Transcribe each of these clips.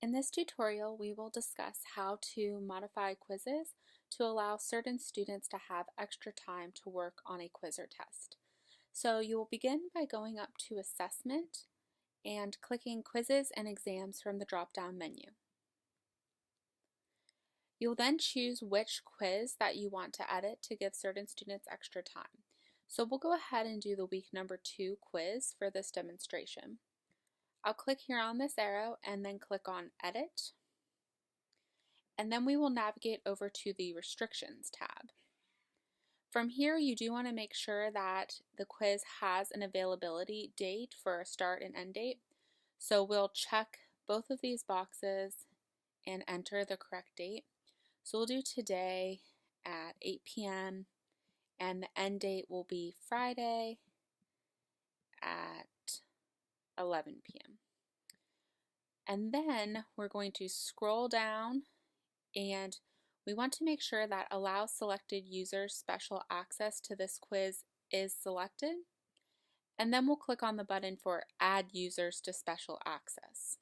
In this tutorial, we will discuss how to modify quizzes to allow certain students to have extra time to work on a quiz or test. So you will begin by going up to Assessment and clicking Quizzes and Exams from the drop-down menu. You'll then choose which quiz that you want to edit to give certain students extra time. So we'll go ahead and do the week number 2 quiz for this demonstration. I'll click here on this arrow and then click on Edit. And then we will navigate over to the Restrictions tab. From here, you do want to make sure that the quiz has an availability date for a start and end date. So we'll check both of these boxes and enter the correct date. So we'll do today at 8 p.m. and the end date will be Friday at 11 p.m. And then we're going to scroll down and we want to make sure that Allow Selected Users Special Access to this quiz is selected. And then we'll click on the button for Add Users to Special Access.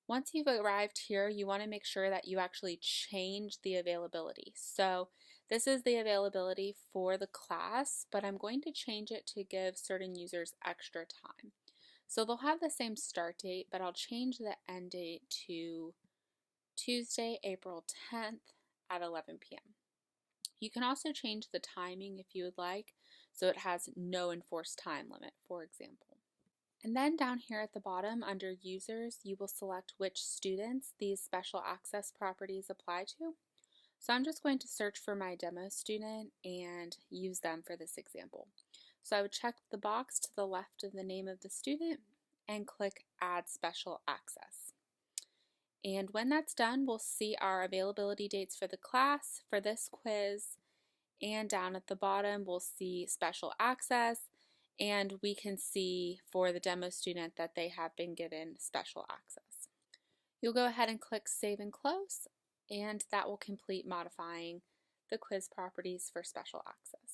Once you've arrived here, you want to make sure that you actually change the availability. So this is the availability for the class, but I'm going to change it to give certain users extra time. So they'll have the same start date, but I'll change the end date to Tuesday, April 10th at 11 p.m. You can also change the timing if you would like, so it has no enforced time limit, for example. And then down here at the bottom under Users, you will select which students these special access properties apply to. So I'm just going to search for my demo student and use them for this example. So I would check the box to the left of the name of the student and click Add Special Access. And when that's done, we'll see our availability dates for the class, for this quiz, and down at the bottom, we'll see special access, and we can see for the demo student that they have been given special access. You'll go ahead and click Save and Close, and that will complete modifying the quiz properties for special access.